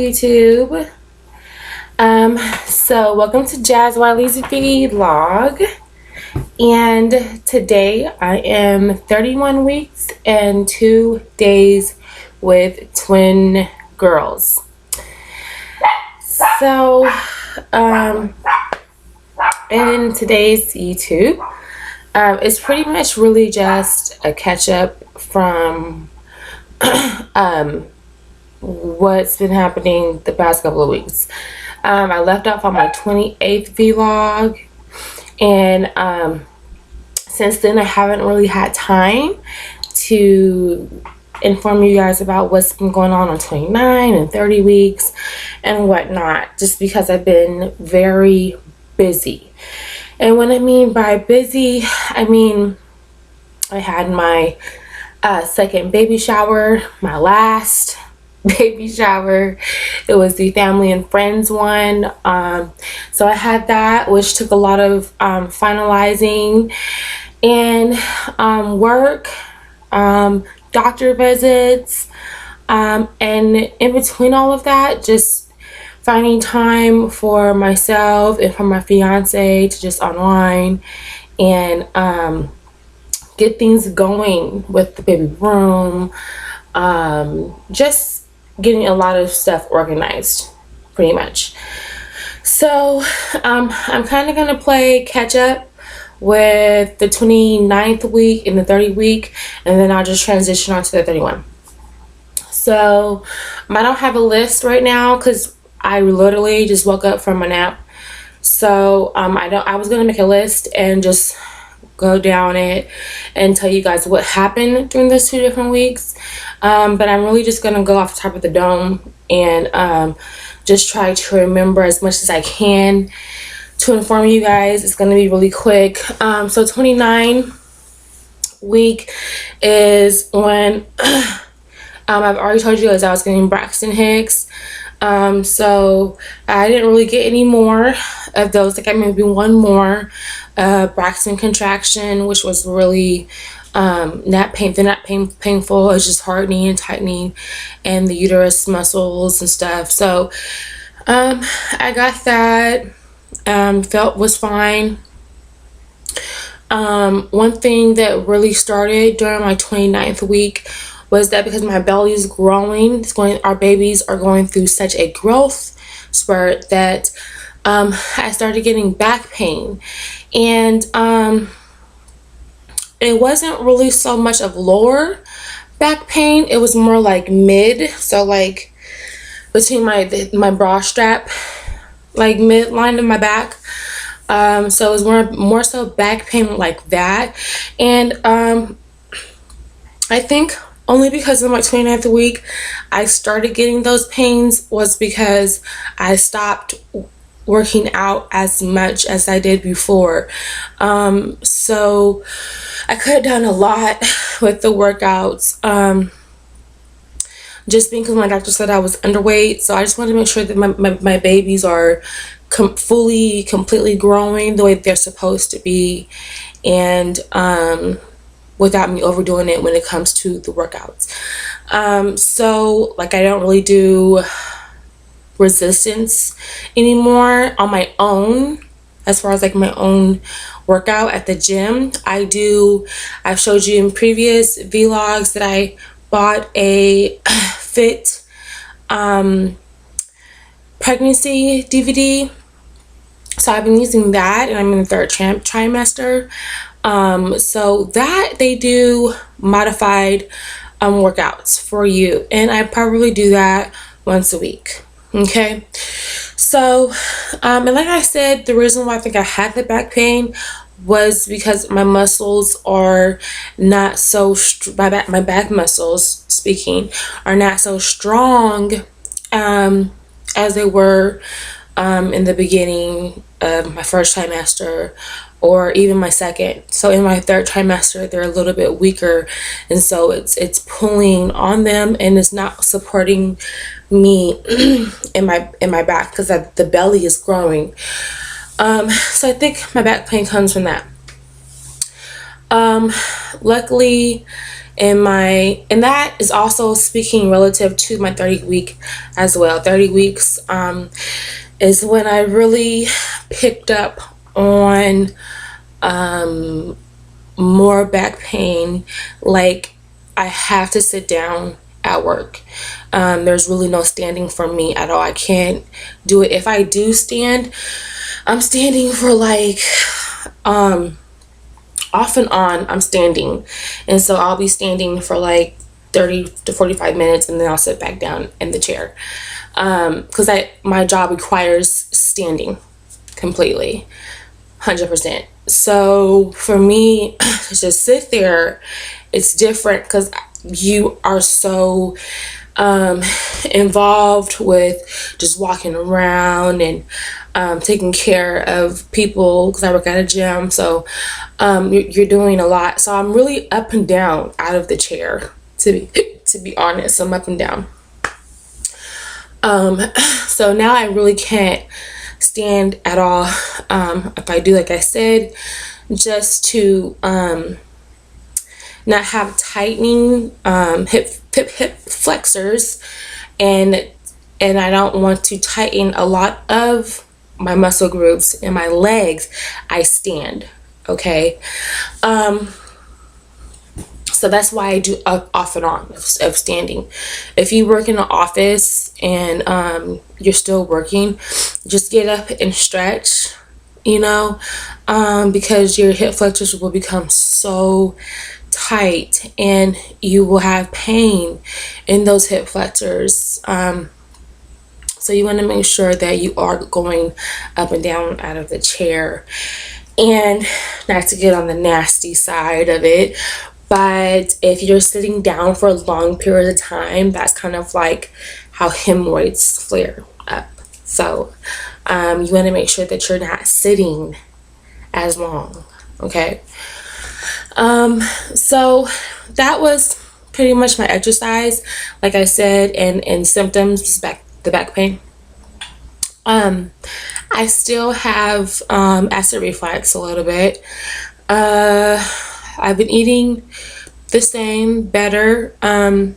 YouTube. So welcome to Jazz Wiley's vlog, and today I am 31 weeks and 2 days with twin girls. So in today's YouTube, it's pretty much really just a catch up from what's been happening the past couple of weeks. I left off on my 28th vlog, and since then I haven't really had time to inform you guys about what's been going on 29 and 30 weeks and whatnot, just because I've been very busy. And when I mean by busy, I mean I had my second baby shower, my last baby shower. It was the family and friends one. So I had that, which took a lot of finalizing and work, doctor visits, and in between all of that, just finding time for myself and for my fiance to just unwind and get things going with the baby room, just getting a lot of stuff organized pretty much. So I'm kind of going to play catch up with the 29th week and the 30 week, and then I'll just transition on to the 31. So I don't have a list right now because I literally just woke up from a nap. So I was going to make a list and just go down it and tell you guys what happened during those 2 different weeks, but I'm really just gonna go off the top of the dome and just try to remember as much as I can to inform you guys. It's gonna be really quick. So 29 week is when I've already told you guys I was getting Braxton Hicks. So I didn't really get any more of those. Like, maybe one more Braxton contraction, which was really not painful. It was just hardening and tightening and the uterus muscles and stuff. So I got that. Was fine. One thing that really started during my 29th week was that because my belly is growing, our babies are going through such a growth spurt that I started getting back pain. And it wasn't really so much of lower back pain. It was more like mid. So like between my bra strap, like midline of my back. So it was more so back pain like that. And I think only because of my 29th week I started getting those pains was because I stopped working out as much as I did before. So I could have done a lot with the workouts, just because my doctor said I was underweight. So I just wanted to make sure that my babies are completely growing the way they're supposed to be, and without me overdoing it when it comes to the workouts. So like I don't really do resistance anymore on my own, as far as like my own workout at the gym. I've showed you in previous vlogs that I bought a fit pregnancy DVD. So I've been using that, and I'm in the third trimester. So that they do modified workouts for you, and I probably do that once a week. Okay, so and like I said, the reason why I think I had the back pain was because my muscles are not so my back muscles speaking are not so strong as they were in the beginning of my first trimester or even my second. So in my third trimester, they're a little bit weaker, and so it's pulling on them and it's not supporting me in my back because the belly is growing. So I think my back pain comes from that. Luckily, and that is also speaking relative to my 30 week as well. 30 weeks is when I really picked up on more back pain. Like, I have to sit down at work. There's really no standing for me at all. I can't do it. If I do stand, I'm standing for like off and on. I'm standing, and so I'll be standing for like 30 to 45 minutes, and then I'll sit back down in the chair, because my job requires standing completely, 100%. So for me to just sit there, it's different because you are so involved with just walking around and taking care of people, because I work at a gym. So you're doing a lot. So I'm really up and down out of the chair, to be honest. I'm up and down. So now I really can't stand at all. If I do, like I said, just to not have tightening hip flexors, and I don't want to tighten a lot of my muscle groups in my legs, I stand. Okay. So that's why I do off and on of standing. If you work in an office and you're still working, just get up and stretch, because your hip flexors will become so tight and you will have pain in those hip flexors. So you want to make sure that you are going up and down out of the chair. And not to get on the nasty side of it, but if you're sitting down for a long period of time, that's kind of like how hemorrhoids flare up. So you want to make sure that you're not sitting as long. Okay. So that was pretty much my exercise, like I said, and symptoms, the back pain. I still have acid reflux a little bit. I've been eating the same, better. I've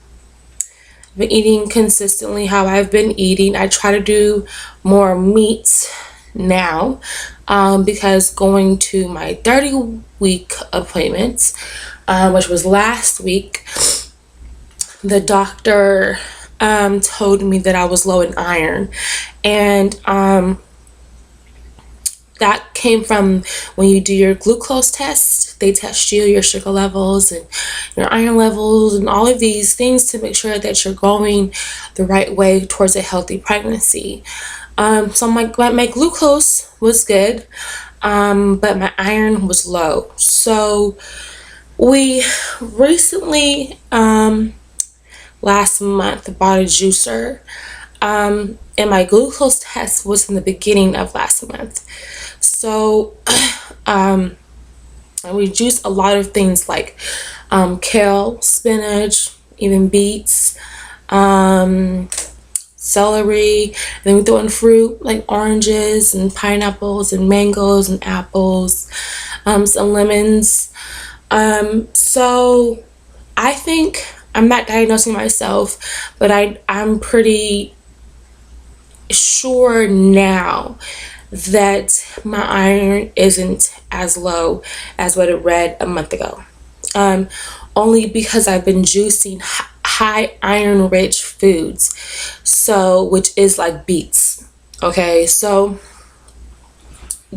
been eating consistently how I've been eating. I try to do more meat now, because going to my 30-week appointment, which was last week, the doctor told me that I was low in iron, and that came from when you do your glucose test. They test your sugar levels and your iron levels and all of these things to make sure that you're going the right way towards a healthy pregnancy. So my glucose was good, but my iron was low. So we recently, last month, bought a juicer, and my glucose test was in the beginning of last month. So we juice a lot of things like kale, spinach, even beets, celery, and then we throw in fruit like oranges and pineapples and mangoes and apples, some lemons. So I think, I'm not diagnosing myself, but I'm pretty sure now that my iron isn't as low as what it read a month ago. Only because I've been juicing high iron rich foods, so which is like beets. Okay, so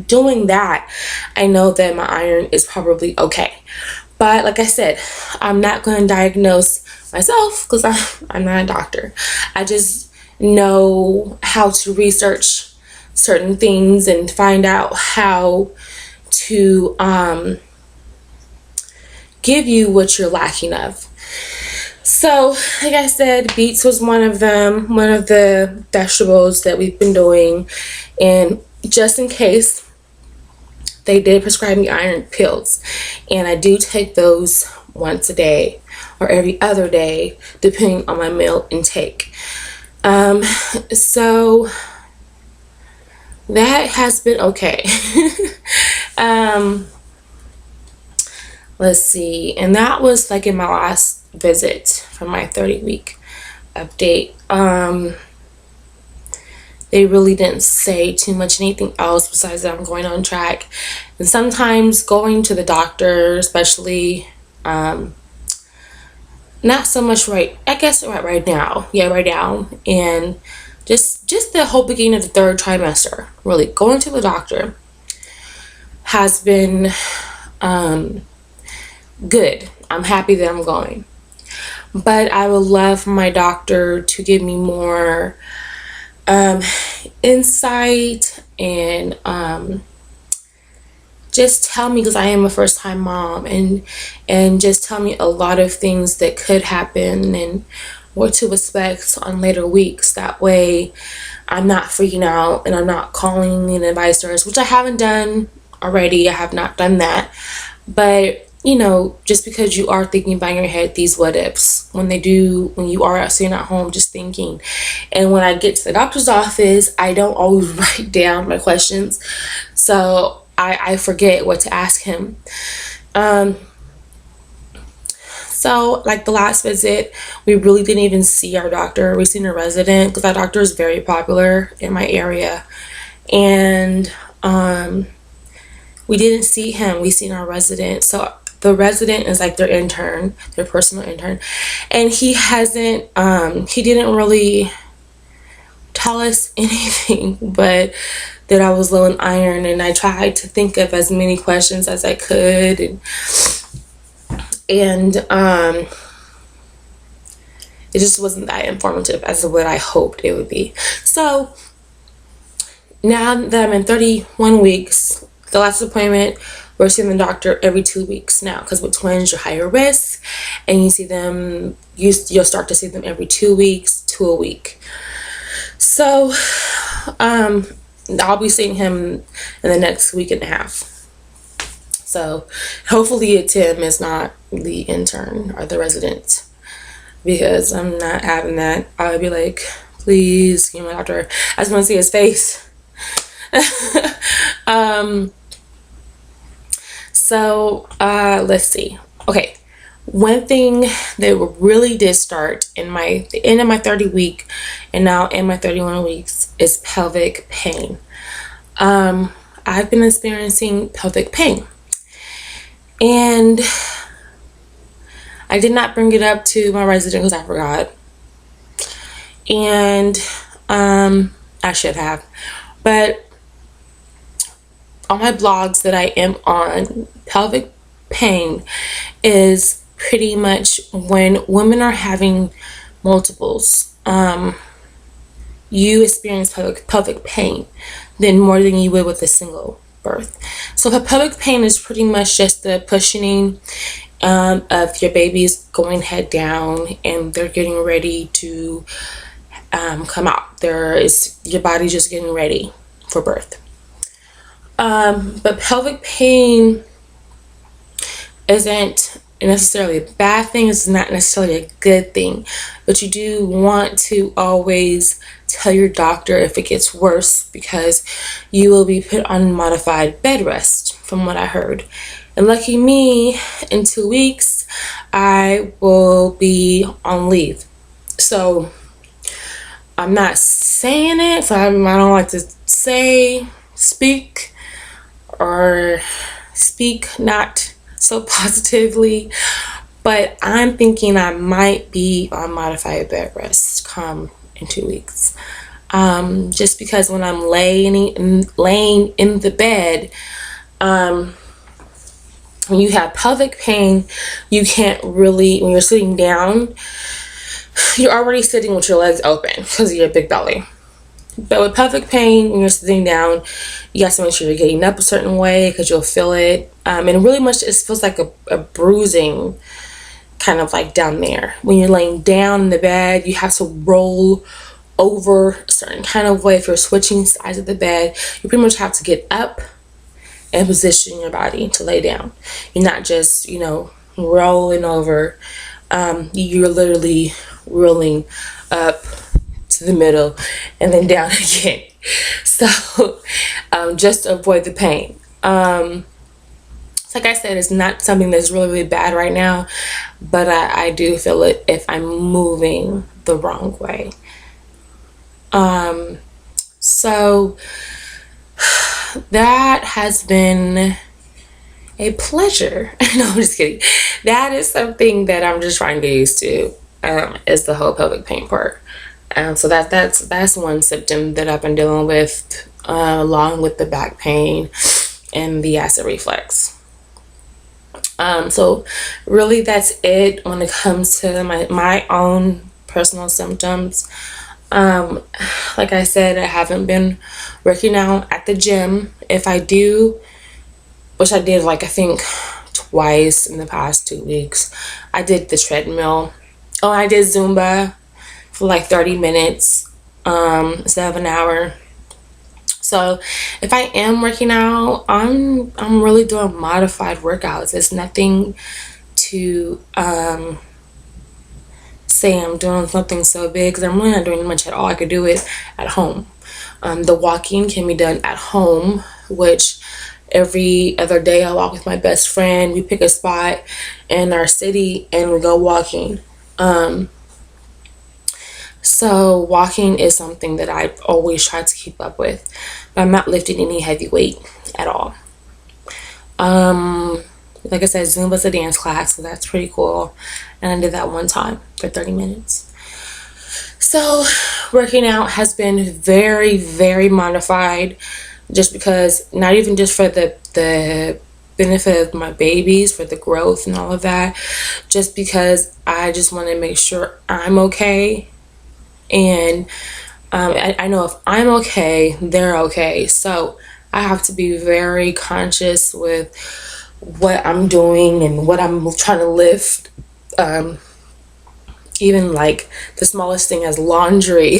doing that, I know that my iron is probably okay. But like I said, I'm not going to diagnose myself because I'm not a doctor. I just know how to research certain things and find out how to give you what you're lacking of. So, like I said, beets was one of them, one of the vegetables that we've been doing. And just in case, they did prescribe me iron pills. And I do take those once a day or every other day, depending on my meal intake. So that has been okay. Let's see. And that was like in my last visit for my 30-week update. They really didn't say too much anything else besides that I'm going on track. And sometimes going to the doctor, especially not so much right now. Yeah, right now. And just the whole beginning of the third trimester, really going to the doctor has been good. I'm happy that I'm going. But I would love for my doctor to give me more insight and just tell me, because I am a first time mom, and just tell me a lot of things that could happen and what to expect on later weeks. That way I'm not freaking out and I'm not calling an advice nurse, which I haven't done already. I have not done that. But just because you are thinking about in your head these what ifs, when you are sitting at home just thinking. And when I get to the doctor's office, I don't always write down my questions. So I forget what to ask him. So like the last visit, we really didn't even see our doctor. We seen a resident because our doctor is very popular in my area. And we didn't see him. We seen our resident. So the resident is like their intern, their personal intern. And he didn't really tell us anything but that I was low in iron. And I tried to think of as many questions as I could. And it just wasn't that informative as what I hoped it would be. So now that I'm in 31 weeks, the last appointment, we're seeing the doctor every 2 weeks now, because with twins you're higher risk, and you'll start to see them every 2 weeks to a week. So I'll be seeing him in the next week and a half. So hopefully Tim is not the intern or the resident, because I'm not having that. I would be like, please, my doctor, I just want to see his face. So let's see. Okay, one thing that really did start in the end of my 30 week and now in my 31 weeks is pelvic pain. I've been experiencing pelvic pain, and I did not bring it up to my resident because I forgot, and I should have. But on my blogs that I am on, pelvic pain is pretty much when women are having multiples. You experience pelvic pain then more than you would with a single birth. So pelvic pain is pretty much just the pushing of your babies going head down, and they're getting ready to come out. Your body just getting ready for birth. But pelvic pain isn't necessarily a bad thing. It's not necessarily a good thing, but you do want to always tell your doctor if it gets worse, because you will be put on modified bed rest, from what I heard. And lucky me, in 2 weeks I will be on leave. So I'm not saying it, so I don't like to speak not so positively, but I'm thinking I might be on modified bed rest come in 2 weeks. Just because when I'm laying in the bed, when you have pelvic pain, you can't really, when you're sitting down, you're already sitting with your legs open because of your big belly. But with pelvic pain, when you're sitting down, you have to make sure you're getting up a certain way, because you'll feel it. And really much it feels like a bruising, kind of like down there. When you're laying down in the bed, you have to roll over a certain kind of way. If you're switching sides of the bed, you pretty much have to get up and position your body to lay down. You're not just, rolling over. You're literally rolling up to the middle and then down again. So just to avoid the pain. Like I said, it's not something that's really, really bad right now, but I do feel it if I'm moving the wrong way. So that has been a pleasure. No, I'm just kidding. That is something that I'm just trying to get used to, is the whole pelvic pain part. So that's one symptom that I've been dealing with, along with the back pain and the acid reflux. So really that's it when it comes to my own personal symptoms. Like I said, I haven't been working out at the gym. If I do, which I did like I think twice in the past 2 weeks, I did the treadmill. Oh, I did Zumba for like 30 minutes instead of an hour. So if I am working out, I'm really doing modified workouts. It's nothing to say I'm doing something so big, because I'm really not doing much at all. I could do it at home. The walking can be done at home, which every other day I walk with my best friend. We pick a spot in our city and we go walking. So walking is something that I always try to keep up with, but I'm not lifting any heavy weight at all. Like I said, Zumba's a dance class, so that's pretty cool. And I did that one time for 30 minutes. So working out has been very, very modified, just because, not even just for the benefit of my babies, for the growth and all of that, just because I just want to make sure I'm okay. And I know if I'm okay, they're okay. So I have to be very conscious with what I'm doing and what I'm trying to lift. Even like the smallest thing as laundry.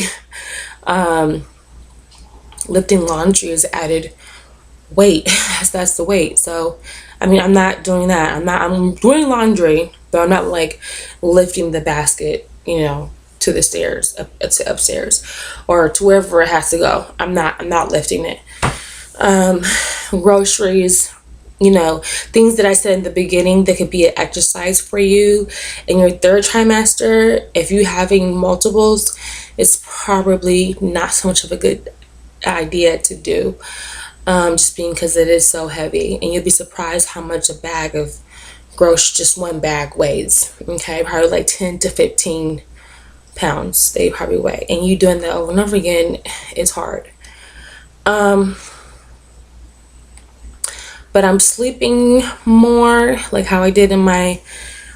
Lifting laundry is added weight. That's the weight. So I mean, I'm not doing that. I'm doing laundry, but I'm not like lifting the basket, to the stairs, to upstairs, or to wherever it has to go. I'm not lifting it. Groceries, things that I said in the beginning that could be an exercise for you in your third trimester. If you're having multiples, it's probably not so much of a good idea to do, just because it is so heavy, and you'll be surprised how much a bag of groceries, just one bag, weighs. Okay, probably like 10 to 15 pounds they probably weigh, and you doing that over and over again, it's hard. But I'm sleeping more, like how I did in my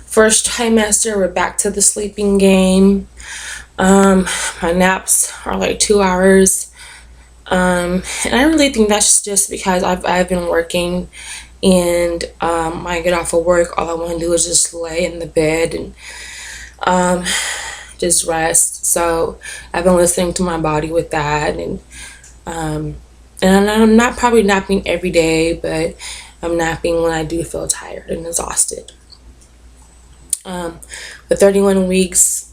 first trimester. We're back to the sleeping game. My naps are like 2 hours. And I really think that's just because I've been working, and when I get off of work, all I want to do is just lay in the bed and just rest. So I've been listening to my body with that, and I'm not probably napping every day, but I'm napping when I do feel tired and exhausted. The 31 weeks,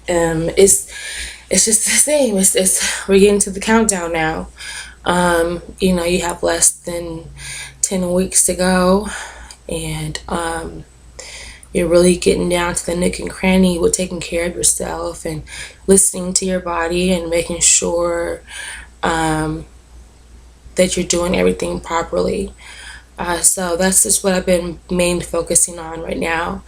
it's just the same. We're getting to the countdown now. You have less than 10 weeks to go, and you're really getting down to the nook and cranny with taking care of yourself and listening to your body and making sure that you're doing everything properly. So that's just what I've been mainly focusing on right now.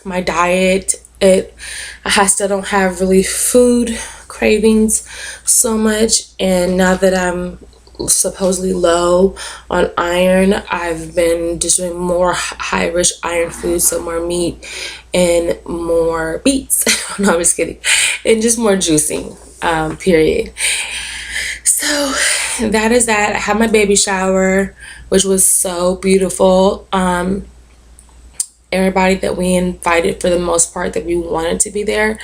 My diet, I still don't have really food cravings so much, and now that I'm supposedly low on iron, I've been just doing more high rich iron foods, so more meat and more beets. No, I'm just kidding. And just more juicing, period. So that is that. I had my baby shower, which was so beautiful. Everybody that we invited, for the most part, that we wanted to be there,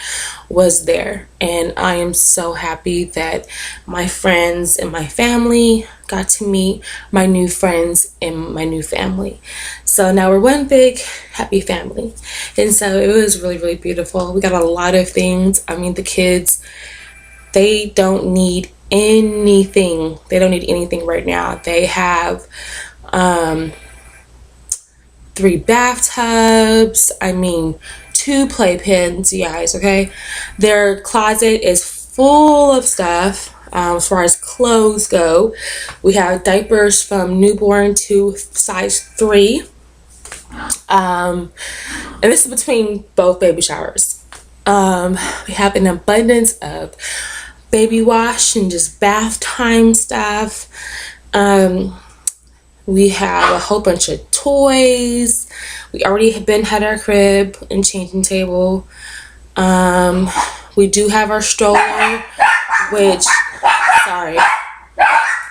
was there. And I am so happy that my friends and my family got to meet my new friends and my new family. So now we're one big happy family. And so it was really, really beautiful. We got a lot of things. I mean, the kids, they don't need anything. They don't need anything right now. They have 3 bathtubs. I mean, 2 playpens, you guys, okay? Their closet is full of stuff. As far as clothes go, we have diapers from newborn to size 3. And this is between both baby showers. We have an abundance of baby wash and just bath time stuff. We have a whole bunch of toys. We already have had our crib and changing table. We do have our stroller, which, sorry,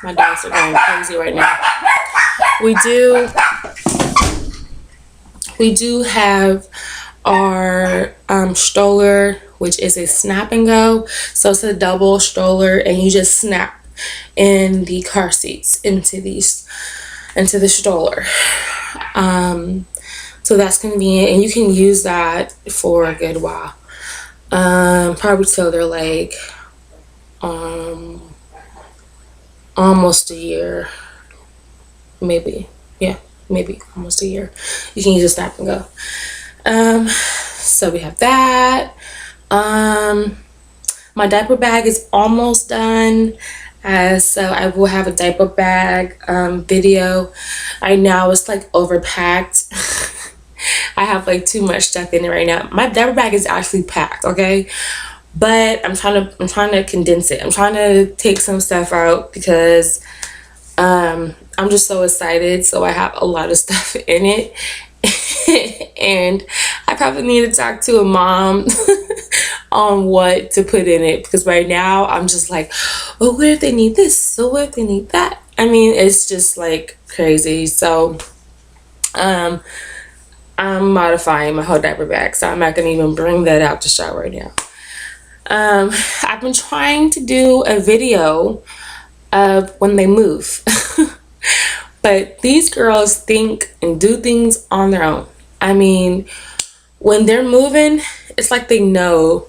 my dogs are going crazy right now. We do have our stroller, which is a snap and go. So it's a double stroller, and you just snap in the car seats into the stroller. So that's convenient, and you can use that for a good while. Probably till they're like almost a year, maybe almost a year. You can use a snap and go. So we have that. My diaper bag is almost done. So I will have a diaper bag video. Right now it's like overpacked. I have like too much stuff in it right now. My diaper bag is actually packed, okay? But I'm trying to condense it. I'm trying to take some stuff out because I'm just so excited. So I have a lot of stuff in it. And I probably need to talk to a mom on what to put in it, because right now I'm just like, oh, what if they need this? So what if they need that? I mean, it's just like crazy. So I'm modifying my whole diaper bag, so I'm not gonna even bring that out to show right now. I've been trying to do a video of when they move. But these girls think and do things on their own. I mean, when they're moving, it's like they know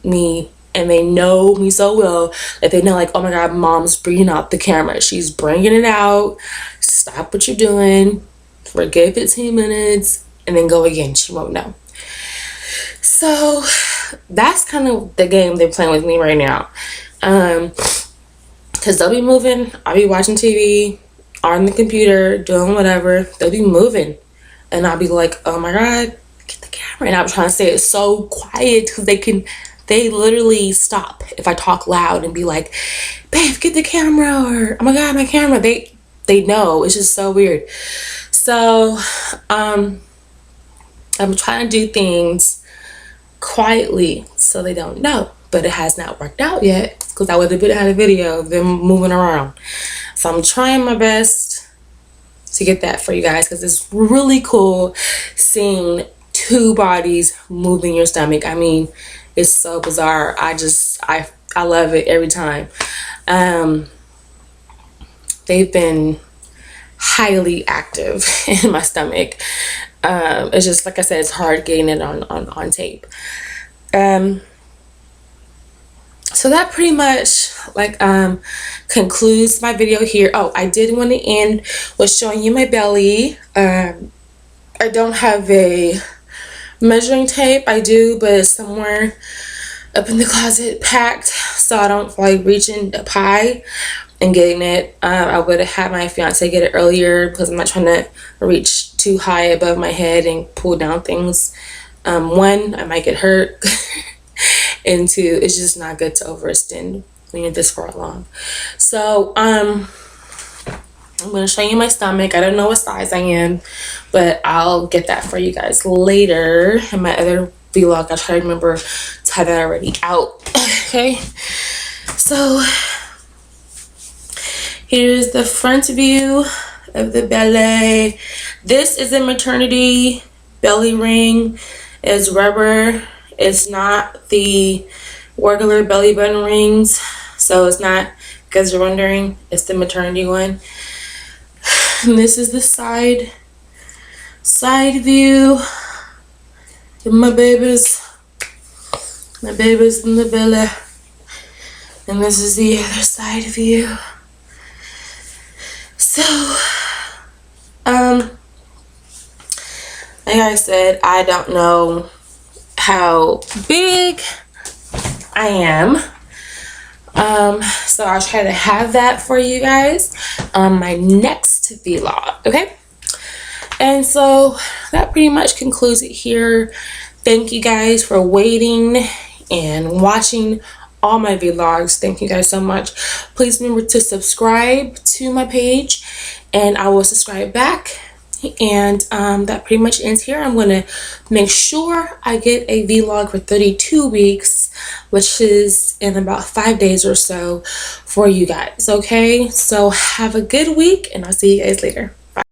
me, and they know me so well that they know, like, oh my God, mom's bringing out the camera. She's bringing it out. Stop what you're doing for a good 15 minutes and then go again. She won't know. So that's kind of the game they're playing with me right now. Because they'll be moving, I'll be watching TV on the computer, doing whatever. They'll be moving, and I'll be like, oh my God, get the camera. And I'm trying to say it so quiet because they literally stop if I talk loud and be like, babe, get the camera, or oh my God, my camera. They know. It's just so weird. So I'm trying to do things quietly so they don't know, but it has not worked out yet because I would have had a video of them moving around. So I'm trying my best to get that for you guys, because it's really cool seeing 2 bodies moving your stomach. I mean, it's so bizarre. I love it every time. They've been highly active in my stomach. It's just, like I said, it's hard getting it on tape. So that pretty much concludes my video here. Oh, I did want to end with showing you my belly. I don't have a measuring tape. I do, but it's somewhere up in the closet packed, so I don't like reaching up high and getting it. I would have had my fiance get it earlier because I'm not trying to reach too high above my head and pull down things. 1, I might get hurt. And 2, it's just not good to overextend when you're this far along. So I'm going to show you my stomach. I don't know what size I am, but I'll get that for you guys later in my other vlog. I'll try to remember to have that already out. Okay, so here's the front view of the belly. This is a maternity belly ring. It's rubber. It's not the regular belly button rings, so it's not, because you're wondering, it's the maternity one. And this is the side view of my babies in the belly, and this is the other side view. So like I said, I don't know how big I am. So I'll try to have that for you guys on my next vlog, okay? And so that pretty much concludes it here. Thank you guys for waiting and watching all my vlogs. Thank you guys so much. Please remember to subscribe to my page, and I will subscribe back. And that pretty much ends here. I'm gonna make sure I get a vlog for 32 weeks, which is in about 5 days or so for you guys. Okay, so have a good week, and I'll see you guys later.